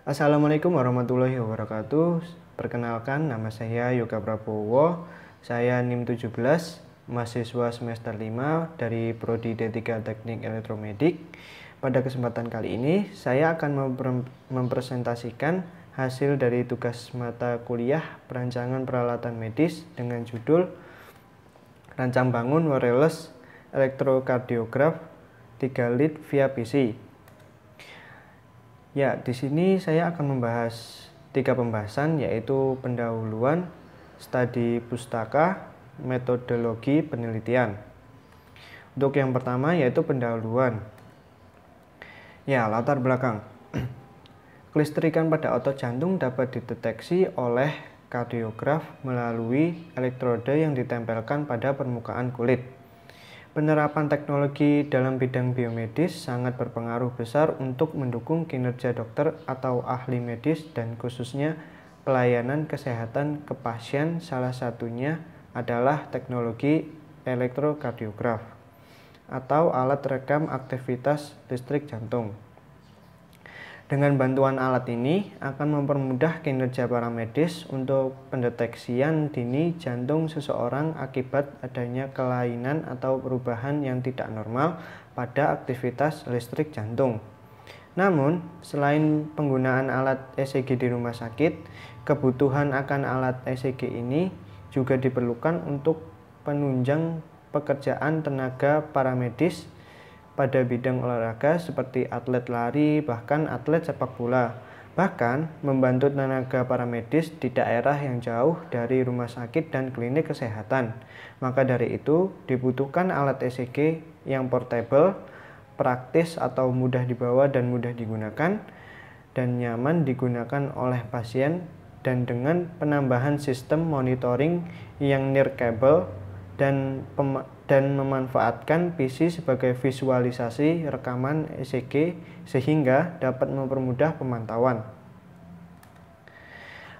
Assalamualaikum warahmatullahi wabarakatuh. Perkenalkan, nama saya Yoga Prabowo. Saya NIM 17, mahasiswa semester 5 dari Prodi D3 Teknik Elektromedik. Pada kesempatan kali ini, saya akan mempresentasikan hasil dari tugas mata kuliah perancangan peralatan medis dengan judul Rancang bangun wireless elektrokardiograf 3 lead via PC. Ya, di sini saya akan membahas 3 pembahasan, yaitu pendahuluan, studi pustaka, metodologi penelitian. Untuk yang pertama yaitu pendahuluan. Ya, latar belakang. Kelistrikan pada otot jantung dapat dideteksi oleh kardiograf melalui elektroda yang ditempelkan pada permukaan kulit. Penerapan teknologi dalam bidang biomedis sangat berpengaruh besar untuk mendukung kinerja dokter atau ahli medis dan khususnya pelayanan kesehatan ke pasien. Salah satunya adalah teknologi elektrokardiograf atau alat rekam aktivitas listrik jantung. Dengan bantuan alat ini akan mempermudah kinerja para medis untuk pendeteksian dini jantung seseorang akibat adanya kelainan atau perubahan yang tidak normal pada aktivitas listrik jantung. Namun, selain penggunaan alat ECG di rumah sakit, kebutuhan akan alat ECG ini juga diperlukan untuk penunjang pekerjaan tenaga para medis pada bidang olahraga seperti atlet lari, bahkan atlet sepak bola. Bahkan membantu tenaga para medis di daerah yang jauh dari rumah sakit dan klinik kesehatan. Maka dari itu dibutuhkan alat ECG yang portable, praktis atau mudah dibawa dan mudah digunakan, dan nyaman digunakan oleh pasien, dan dengan penambahan sistem monitoring yang nirkabel dan memanfaatkan PC sebagai visualisasi rekaman ECG sehingga dapat mempermudah pemantauan.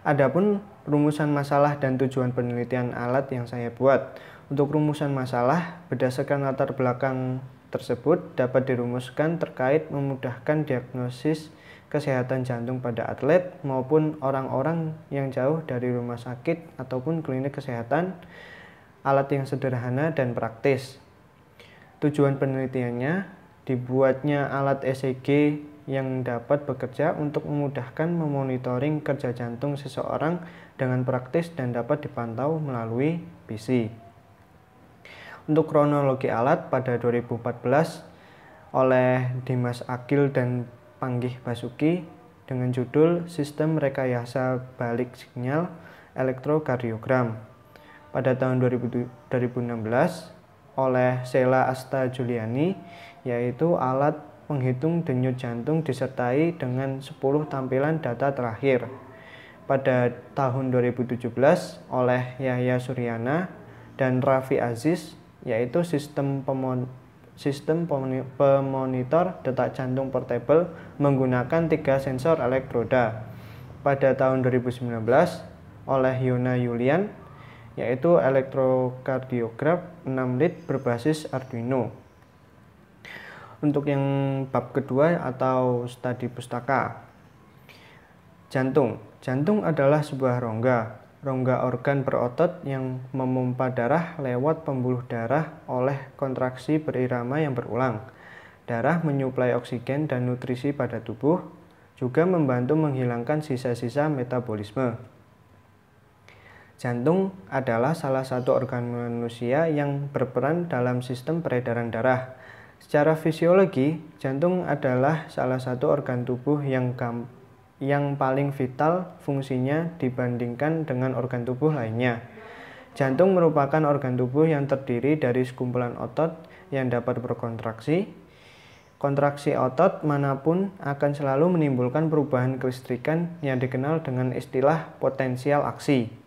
Adapun rumusan masalah dan tujuan penelitian alat yang saya buat. Untuk rumusan masalah, berdasarkan latar belakang tersebut dapat dirumuskan terkait memudahkan diagnosis kesehatan jantung pada atlet maupun orang-orang yang jauh dari rumah sakit ataupun klinik kesehatan. Alat yang sederhana dan praktis. Tujuan penelitiannya, dibuatnya alat ECG yang dapat bekerja untuk memudahkan memonitoring kerja jantung seseorang dengan praktis dan dapat dipantau melalui PC. Untuk kronologi alat pada 2014 oleh Dimas Agil dan Panggih Basuki dengan judul Sistem Rekayasa Balik Sinyal Elektrokardiogram. Pada tahun 2016 oleh Sheila Asta Juliani, yaitu alat penghitung denyut jantung disertai dengan 10 tampilan data terakhir. Pada tahun 2017 oleh Yahya Suryana dan Raffi Aziz, yaitu sistem pemonitor detak jantung portable menggunakan 3 sensor elektroda. Pada tahun 2019 oleh Yona Yulian, yaitu elektrokardiograf 6 lead berbasis Arduino. Untuk yang bab kedua atau studi pustaka. Jantung. Jantung adalah sebuah rongga organ berotot yang memompa darah lewat pembuluh darah oleh kontraksi berirama yang berulang. Darah menyuplai oksigen dan nutrisi pada tubuh, juga membantu menghilangkan sisa-sisa metabolisme. Jantung adalah salah satu organ manusia yang berperan dalam sistem peredaran darah. Secara fisiologi, jantung adalah salah satu organ tubuh yang paling vital fungsinya dibandingkan dengan organ tubuh lainnya. Jantung merupakan organ tubuh yang terdiri dari sekumpulan otot yang dapat berkontraksi. Kontraksi otot manapun akan selalu menimbulkan perubahan kelistrikan yang dikenal dengan istilah potensial aksi.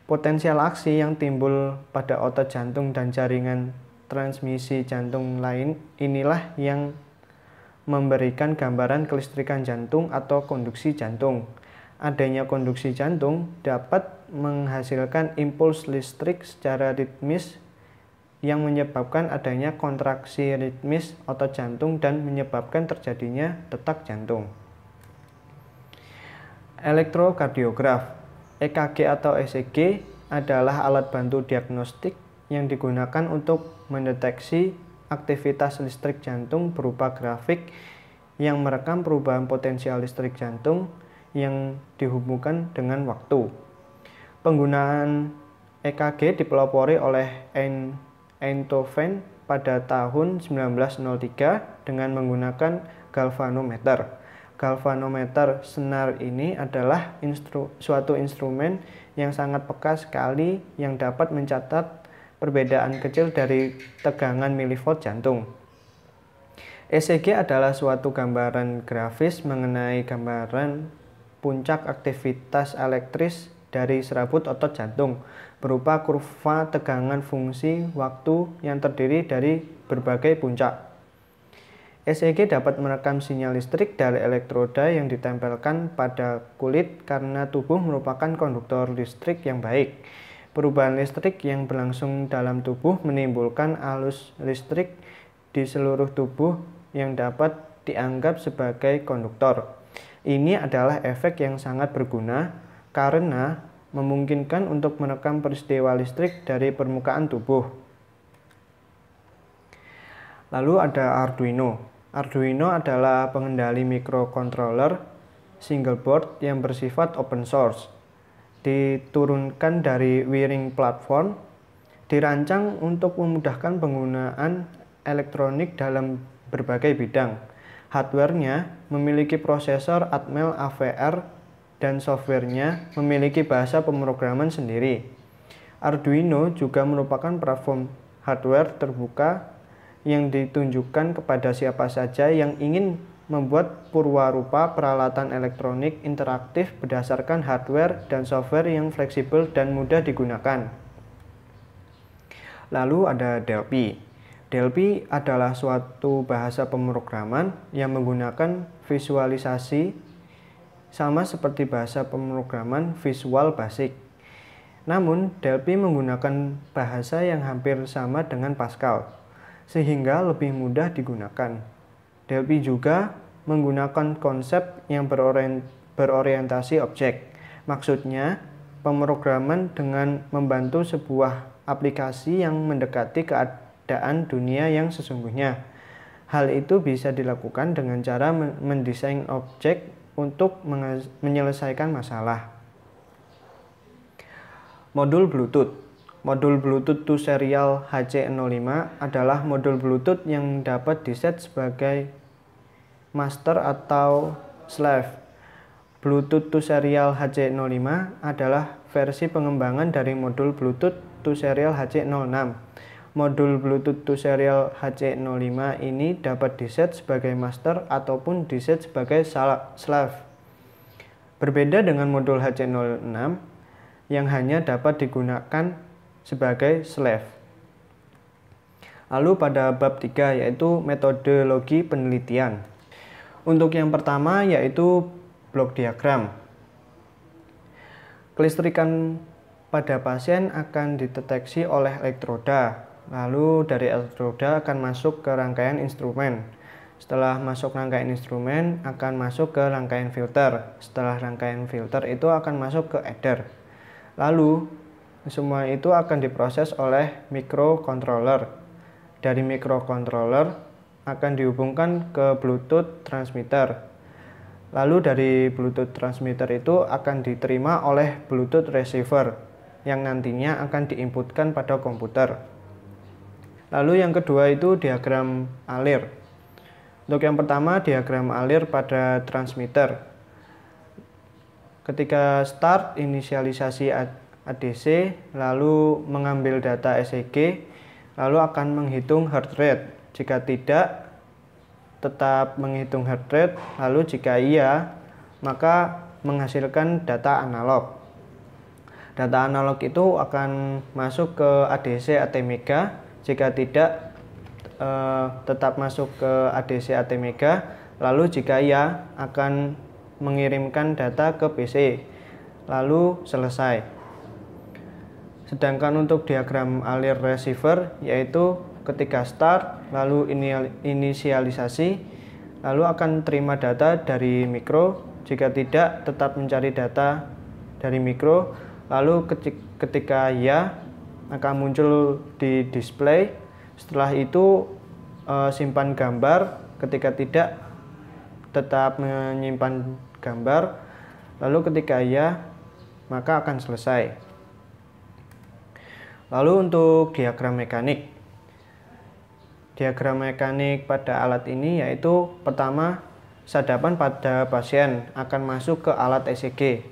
Potensial aksi yang timbul pada otot jantung dan jaringan transmisi jantung lain inilah yang memberikan gambaran kelistrikan jantung atau konduksi jantung. Adanya konduksi jantung dapat menghasilkan impuls listrik secara ritmis yang menyebabkan adanya kontraksi ritmis otot jantung dan menyebabkan terjadinya detak jantung. Elektrokardiograf, EKG atau ECG adalah alat bantu diagnostik yang digunakan untuk mendeteksi aktivitas listrik jantung berupa grafik yang merekam perubahan potensial listrik jantung yang dihubungkan dengan waktu. Penggunaan EKG dipelopori oleh Einthoven pada tahun 1903 dengan menggunakan galvanometer. Galvanometer senar ini adalah suatu instrumen yang sangat peka sekali yang dapat mencatat perbedaan kecil dari tegangan milivolt jantung. ECG adalah suatu gambaran grafis mengenai gambaran puncak aktivitas elektris dari serabut otot jantung berupa kurva tegangan fungsi waktu yang terdiri dari berbagai puncak. ECG dapat merekam sinyal listrik dari elektroda yang ditempelkan pada kulit karena tubuh merupakan konduktor listrik yang baik. Perubahan listrik yang berlangsung dalam tubuh menimbulkan arus listrik di seluruh tubuh yang dapat dianggap sebagai konduktor. Ini adalah efek yang sangat berguna karena memungkinkan untuk merekam peristiwa listrik dari permukaan tubuh. Lalu ada Arduino. Arduino adalah pengendali microcontroller single board yang bersifat open source. Diturunkan dari Wiring Platform, dirancang untuk memudahkan penggunaan elektronik dalam berbagai bidang. Hardware-nya memiliki prosesor Atmel AVR dan software-nya memiliki bahasa pemrograman sendiri. Arduino juga merupakan platform hardware terbuka yang ditunjukkan kepada siapa saja yang ingin membuat purwarupa peralatan elektronik interaktif berdasarkan hardware dan software yang fleksibel dan mudah digunakan. Lalu ada Delphi. Delphi adalah suatu bahasa pemrograman yang menggunakan visualisasi sama seperti bahasa pemrograman Visual Basic. Namun, Delphi menggunakan bahasa yang hampir sama dengan Pascal, sehingga lebih mudah digunakan. Delphi juga menggunakan konsep yang berorientasi objek. Maksudnya, pemrograman dengan membantu sebuah aplikasi yang mendekati keadaan dunia yang sesungguhnya. Hal itu bisa dilakukan dengan cara mendesain objek untuk menyelesaikan masalah. Modul Bluetooth. Modul Bluetooth to Serial HC05 adalah modul Bluetooth yang dapat diset sebagai master atau slave. Bluetooth to Serial HC05 adalah versi pengembangan dari modul Bluetooth to Serial HC06. Modul Bluetooth to Serial HC05 ini dapat diset sebagai master ataupun diset sebagai slave. Berbeda dengan modul HC06 yang hanya dapat digunakan sebagai slave. Lalu pada bab 3 yaitu metodologi penelitian. Untuk yang pertama yaitu blok diagram. Kelistrikan pada pasien akan dideteksi oleh elektroda. Lalu dari elektroda akan masuk ke rangkaian instrumen. Setelah masuk rangkaian instrumen akan masuk ke rangkaian filter. Setelah rangkaian filter itu akan masuk ke ether. Lalu semua itu akan diproses oleh microcontroller. Dari microcontroller akan dihubungkan ke Bluetooth transmitter. Lalu dari Bluetooth transmitter itu akan diterima oleh Bluetooth receiver yang nantinya akan diinputkan pada komputer. Lalu yang kedua itu diagram alir. Untuk yang pertama diagram alir pada transmitter. Ketika start inisialisasi ADC, lalu mengambil data ECG, lalu akan menghitung heart rate. Jika tidak, tetap menghitung heart rate, lalu jika iya, maka menghasilkan data analog. Data analog itu akan masuk ke ADC ATmega. Jika tidak, tetap masuk ke ADC ATmega. Lalu jika iya, akan mengirimkan data ke PC. Lalu selesai. Sedangkan untuk diagram alir receiver, yaitu ketika start, lalu inisialisasi, lalu akan terima data dari mikro, Jika tidak, tetap mencari data dari mikro. Lalu ketika ya, akan muncul di display. Setelah itu simpan gambar. Ketika tidak, tetap menyimpan gambar. Lalu ketika ya, maka akan selesai. Lalu untuk diagram mekanik. Diagram mekanik pada alat ini yaitu pertama, sadapan pada pasien akan masuk ke alat ECG.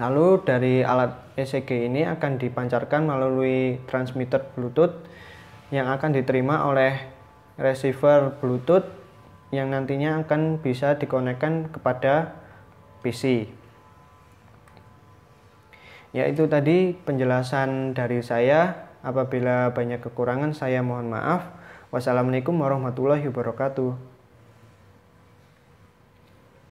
Lalu dari alat ECG ini akan dipancarkan melalui transmitter Bluetooth yang akan diterima oleh receiver Bluetooth yang nantinya akan bisa dikonekkan kepada PC. Ya, itu tadi penjelasan dari saya. Apabila banyak kekurangan, saya mohon maaf. Wassalamualaikum warahmatullahi wabarakatuh.